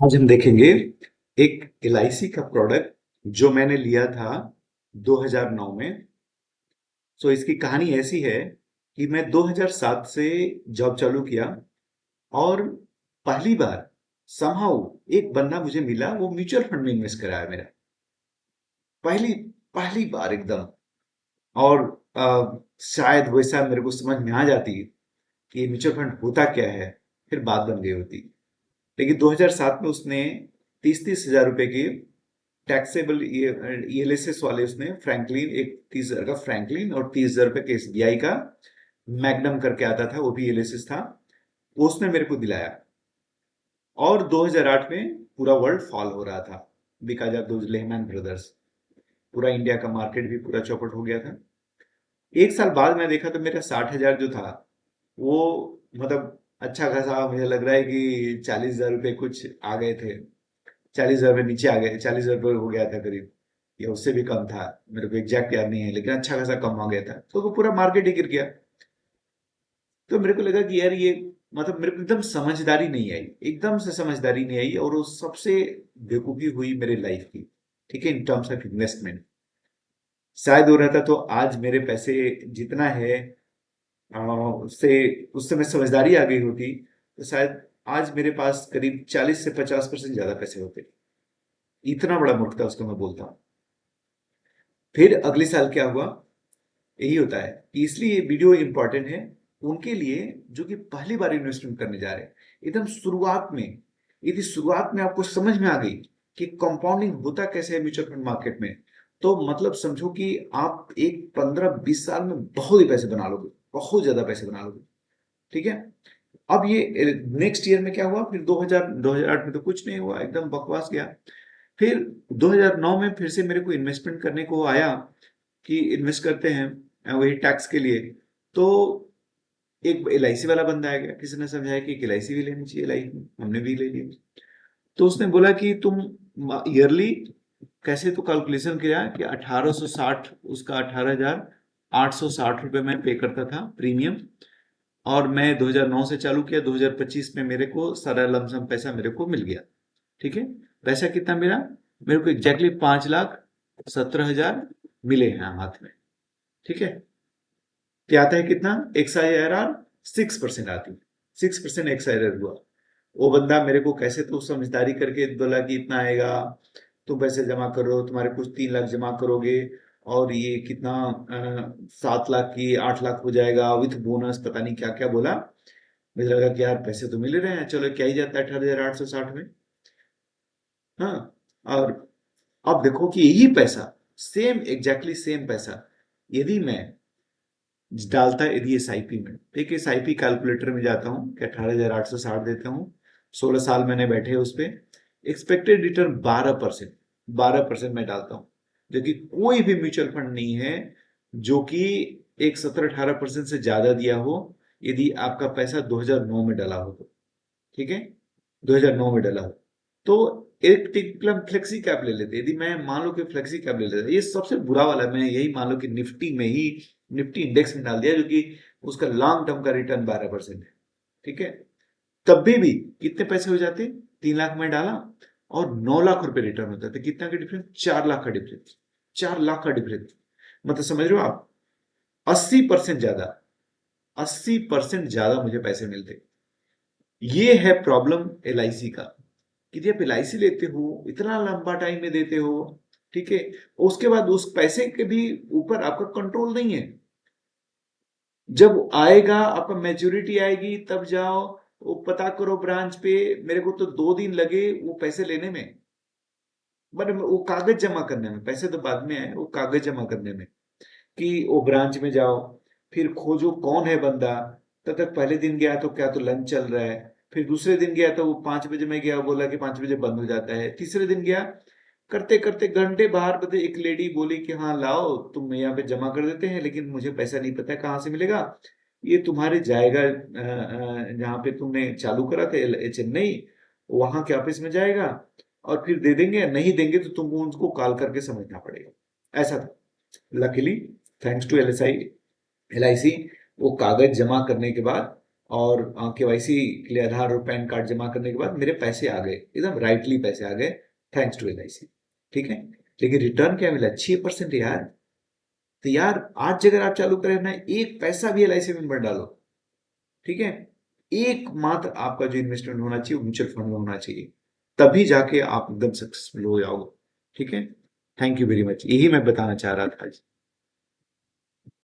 आज हम देखेंगे एक एलआईसी का प्रोडक्ट जो मैंने लिया था 2009 में। इसकी कहानी ऐसी है कि मैं 2007 से जॉब चालू किया और पहली बार समहाउ एक बंदा मुझे मिला, वो म्यूचुअल फंड में इन्वेस्ट कराया मेरा। पहली पहली बार एकदम। और शायद वैसा मेरे को समझ में आ जाती कि म्यूचुअल फंड होता क्या है, फिर बात बन गई होती। लेकिन 2007 में उसने 30-30 हजार रुपए की टैक्सेबल ईएलएसएस वाले, उसने फ्रैंकलिन, एक 30 हजार का फ्रैंकलिन और 30 हजार रुपए के एसबीआई का मैग्नम करके आता था, वो भी ईएलएसएस था, वो उसने मेरे को दिलाया। और 2008 में पूरा वर्ल्ड फॉल हो रहा था because of those Lehman brothers. पूरा इंडिया का मार्केट भी पूरा चौपट हो गया था। एक साल बाद मैं देखा तो मेरा 60 हजार जो था वो, मतलब अच्छा खासा, मुझे लग रहा है कि 40 हजार रुपये कुछ आ गए थे। 40 हजार रुपये नीचे आ गए, 40 हजार रुपये हो गया था करीब, या उससे भी कम था। मेरे को एग्जैक्ट याद नहीं है, लेकिन अच्छा खासा कम हो गया था, तो वो पूरा मार्केट ही गिर गया। तो मेरे को लगा कि यार ये, मतलब मेरे को एकदम समझदारी नहीं आई, एकदम से समझदारी नहीं आई, और वो सबसे बेवकूफी हुई मेरे लाइफ की। ठीक है, इन टर्म्स ऑफ इन्वेस्टमेंट। शायद हो रहता तो आज मेरे पैसे जितना है, उससे उस समय समझदारी आ गई होती, तो शायद आज मेरे पास करीब 40 से 50% ज्यादा पैसे होते। इतना बड़ा मूर्ख था उसको मैं बोलता हूँ। फिर अगले साल क्या हुआ, यही होता है कि इसलिए ये वीडियो इंपॉर्टेंट है उनके लिए जो कि पहली बार इन्वेस्टमेंट करने जा रहे हैं। एकदम शुरुआत में, यदि शुरुआत में आपको समझ में आ गई कि कंपाउंडिंग होता कैसे है म्यूचुअल फंड मार्केट में, तो मतलब समझो कि आप एक 15-20 साल में बहुत ही पैसे बना लोगे, बहुत ज्यादा पैसे बना लोगे। ठीक है। अब ये नेक्स्ट ईयर में क्या हुआ, फिर 2008 में तो कुछ नहीं हुआ, एकदम बकवास गया। फिर 2009 में फिर से मेरे को इन्वेस्टमेंट करने को आया कि इन्वेस्ट करते हैं, वही टैक्स के लिए। तो एक एलआईसी वाला बंदा आ गया, किसी ने समझाया कि एलआईसी भी लेनी चाहिए लाइफ में, हमने भी ले लिया। तो उसने बोला कि तुम ईयरली कैसे, तो कैलकुलेशन किया कि 1860, उसका 18,860 रुपये मैं पे करता था प्रीमियम। और मैं 2009 से चालू किया, 2025 में मेरे को सारा लमसम पैसा मेरे को मिल गया। ठीक है। पैसा कितना मिला, मेरे को एग्जैक्टली 5,17,000 मिले हैं हाथ में। ठीक है। तो आता है कितना, XIRR 6% आती है। 6% XIRR हुआ। वो बंदा मेरे को कैसे तो समझदारी करके बोला कि इतना आएगा, तुम पैसे जमा करो, तुम्हारे कुछ 3 लाख जमा करोगे और ये कितना 7 लाख की 8 लाख हो जाएगा विथ बोनस, पता नहीं क्या क्या बोला। मुझे लगा कि यार पैसे तो मिल रहे हैं, चलो क्या ही जाता है 18,860 में। हाँ। और अब देखो कि यही पैसा, सेम एग्जैक्टली सेम पैसा, यदि मैं डालता है, यदि एसआईपी में, ठीक है, एसआईपी कैलकुलेटर में जाता हूँ कि 18,860 देता हूँ, 16 साल मैंने बैठे उस पे, एक्सपेक्टेड रिटर्न 12%, 12% मैं डालता हूँ। जो कि कोई भी म्यूचुअल फंड नहीं है जो कि एक 17-18% से ज्यादा दिया हो, यदि आपका पैसा 2009 में डाला हो तो। ठीक है, 2009 में डाला हो तो। एक टिकलम फ्लेक्सी कैप ले लेते, यदि मैं मान लो कि फ्लेक्सी कैप ले लेता, ये सबसे बुरा वाला, मैं यही मान लो कि निफ्टी में ही, निफ्टी इंडेक्स में डाल दिया, जो कि उसका लॉन्ग टर्म का रिटर्न 12% है। ठीक है। तब भी कितने पैसे हो जाते, 3 लाख में डाला और 9 लाख रुपए रिटर्न होता है, तो कितना का डिफरेंस, 4 लाख का डिफरेंस। 4 लाख का डिफरेंस, मतलब समझ रहे हो आप, 80% ज्यादा, 80% ज्यादा मुझे पैसे मिलते। ये है प्रॉब्लम एलआईसी का, कि जब एलआईसी लेते हो, इतना लंबा टाइम में देते हो, ठीक है, उसके बाद उस पैसे के भी ऊपर आपका कंट्रोल नहीं है। जब आएगा आपका मैच्योरिटी आएगी तब जाओ, वो पता करो ब्रांच पे। मेरे को तो 2 दिन लगे वो पैसे लेने में, बट वो कागज जमा करने में, पैसे तो बाद में आए, वो कागज जमा करने में, कि वो ब्रांच में जाओ, फिर खोजो कौन है बंदा। तब तक पहले दिन गया तो क्या, तो लंच चल रहा है। फिर दूसरे दिन गया तो वो 5 बजे में गया, बोला कि 5 बजे बंद हो जाता है। तीसरे दिन गया, करते करते घंटे बाहर बदे, एक लेडी बोली कि हाँ लाओ, तुम यहाँ पे जमा कर देते हैं, लेकिन मुझे पैसा नहीं पता है कहाँ से मिलेगा। ये तुम्हारे जाएगा जहाँ पे तुमने चालू करा था चेन्नई, वहां के ऑफिस में जाएगा, और फिर दे देंगे, नहीं देंगे तो तुमको उनको कॉल करके समझना पड़ेगा। ऐसा था। लकीली, थैंक्स टू एलआईसी, वो कागज जमा करने के बाद और केवाईसी के लिए आधार और पैन कार्ड जमा करने के बाद मेरे पैसे आ गए, एकदम राइटली पैसे आ गए, थैंक्स टू LIC। ठीक है, लेकिन रिटर्न क्या मिला? 6% यार। तो यार आज अगर आप चालू करें ना, एक पैसा भी LIC में मत डालो। ठीक है, एकमात्र आपका जो इन्वेस्टमेंट होना चाहिए वो म्यूचुअल फंड में होना चाहिए, तभी जाके आप एकदम सक्सेसफुल हो जाओगे। ठीक है, थैंक यू वेरी मच, यही मैं बताना चाह रहा था आज।